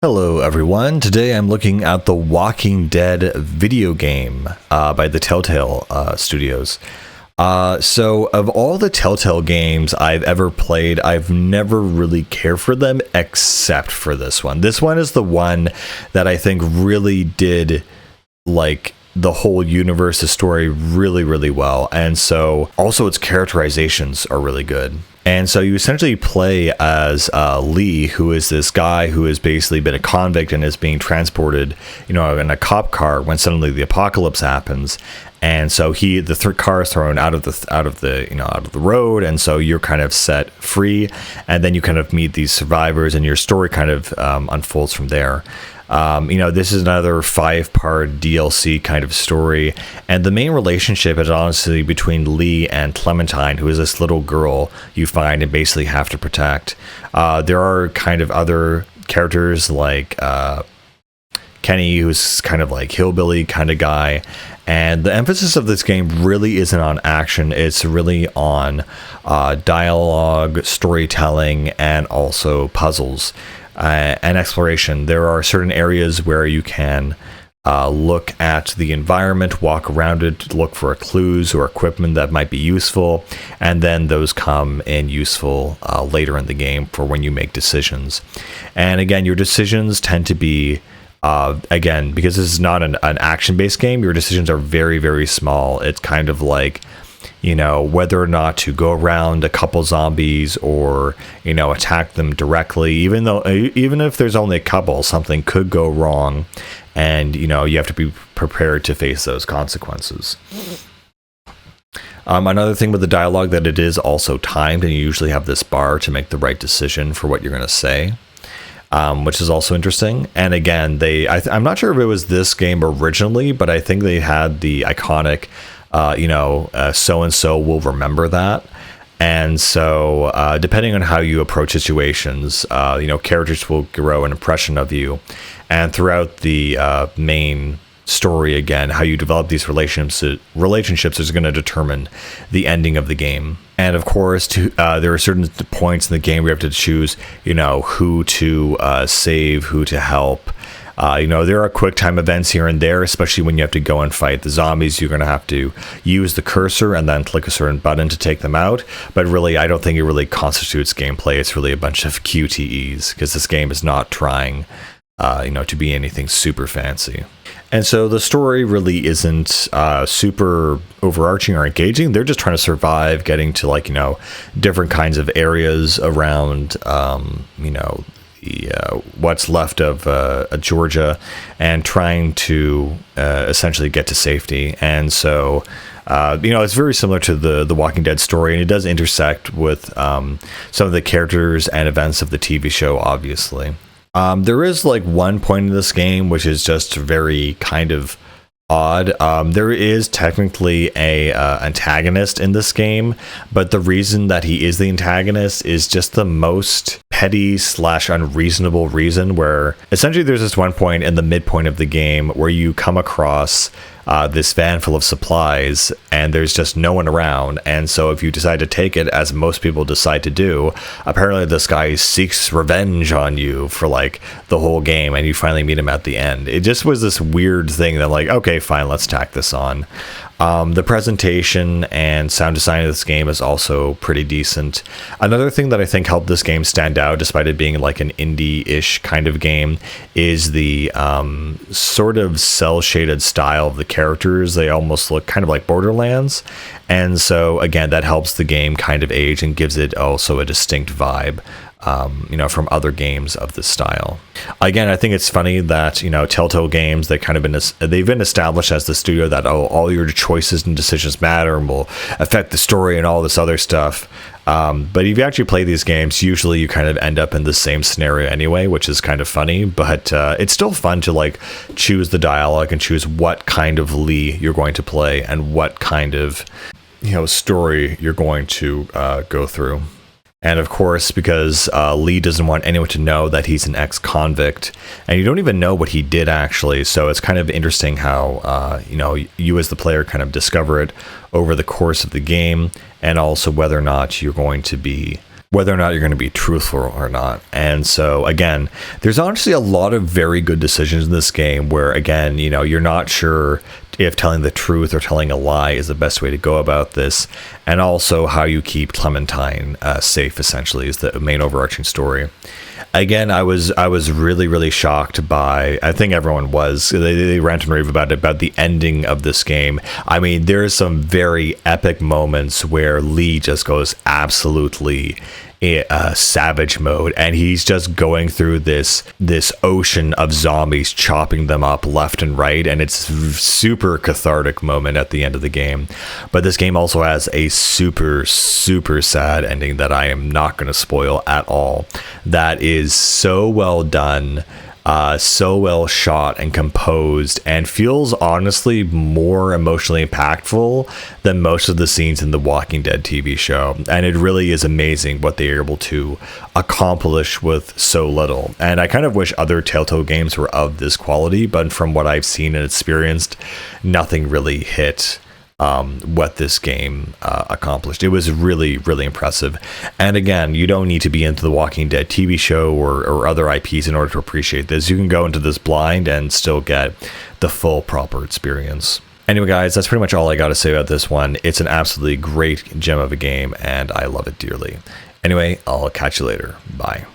Hello everyone, today I'm looking at the Walking Dead video game by the Telltale Studios. So of all the Telltale games I've ever played, I've never really cared for them except for this one. This one is the one that I think really did like the whole universe, the story really well, and so also its characterizations are really good. And so you essentially play as Lee, who is this guy who has basically been a convict and is being transported, in a cop car when suddenly the apocalypse happens. And so the car is thrown out of the road, and so you're kind of set free, and then you kind of meet these survivors, and your story kind of unfolds from there. This is another 5-part DLC kind of story, and the main relationship is honestly between Lee and Clementine, who is this little girl you find and basically have to protect. There are kind of other characters like Kenny, who's kind of like hillbilly kind of guy, and the emphasis of this game really isn't on action. It's really on dialogue, storytelling, and also puzzles. And exploration. There are certain areas where you can look at the environment, walk around it, look for clues or equipment that might be useful, and then those come in useful later in the game for when you make decisions. And again, your decisions tend to be, again, because this is not an action-based game, your decisions are very small. It's kind of like, whether or not to go around a couple zombies or, attack them directly, even if there's only a couple, something could go wrong, and, you have to be prepared to face those consequences. Another thing with the dialogue that it is also timed, and you usually have this bar to make the right decision for what you're going to say. Which is also interesting. And again, I'm not sure if it was this game originally, but I think they had the iconic so-and-so will remember that. And so depending on how you approach situations, characters will grow an impression of you. And throughout the main story, again, how you develop these relationships is going to determine the ending of the game. And of course, there are certain points in the game where you have to choose, who to save, who to help. There are quick time events here and there, especially when you have to go and fight the zombies. You're going to have to use the cursor and then click a certain button to take them out. But really, I don't think it really constitutes gameplay. It's really a bunch of QTEs because this game is not trying, to be anything super fancy. And so the story really isn't super overarching or engaging. They're just trying to survive, getting to different kinds of areas around, what's left of Georgia, and trying to essentially get to safety. And so, it's very similar to the Walking Dead story, and it does intersect with some of the characters and events of the TV show, obviously. There is one point in this game which is just very kind of odd. There is technically a antagonist in this game, but the reason that he is the antagonist is just the most petty / unreasonable reason, where essentially there's this one point in the midpoint of the game where you come across this van full of supplies and there's just no one around, and so if you decide to take it, as most people decide to do, apparently this guy seeks revenge on you for the whole game, and you finally meet him at the end. It just was this weird thing that okay, fine, let's tack this on. The presentation and sound design of this game is also pretty decent. Another thing that I think helped this game stand out, despite it being an indie-ish kind of game, is the sort of cel-shaded style of the characters. They almost look kind of like Borderlands. And so, again, that helps the game kind of age and gives it also a distinct vibe. From other games of this style. Again, I think it's funny that, Telltale Games, they've been established as the studio that, all your choices and decisions matter and will affect the story and all this other stuff. But if you actually play these games, usually you kind of end up in the same scenario anyway, which is kind of funny, but it's still fun to choose the dialogue and choose what kind of Lee you're going to play and what kind of, story you're going to go through. And of course, because Lee doesn't want anyone to know that he's an ex-convict, and you don't even know what he did actually, so it's kind of interesting how, you as the player kind of discover it over the course of the game, and also whether or not you're going to be whether or not you're going to be truthful or not. And so again, there's honestly a lot of very good decisions in this game where, again, you know, you're not sure if telling the truth or telling a lie is the best way to go about this, and also how you keep Clementine safe, essentially, is the main overarching story. Again, I was really, really shocked by, I think everyone was, they rant and rave about the ending of this game. I mean, there's some very epic moments where Lee just goes absolutely savage mode, and he's just going through this ocean of zombies, chopping them up left and right, and it's super cathartic moment at the end of the game. But this game also has a super sad ending that I am not going to spoil at all. That is so well done, so well shot and composed, and feels honestly more emotionally impactful than most of the scenes in the Walking Dead TV show. And it really is amazing what they are able to accomplish with so little. And I kind of wish other Telltale games were of this quality, but from what I've seen and experienced, nothing really hit what this game accomplished. It was really, really impressive. And again, you don't need to be into the Walking Dead TV show or other IPs in order to appreciate this. You can go into this blind and still get the full proper experience. Anyway, guys, that's pretty much all I got to say about this one. It's an absolutely great gem of a game, and I love it dearly. Anyway, I'll catch you later. Bye.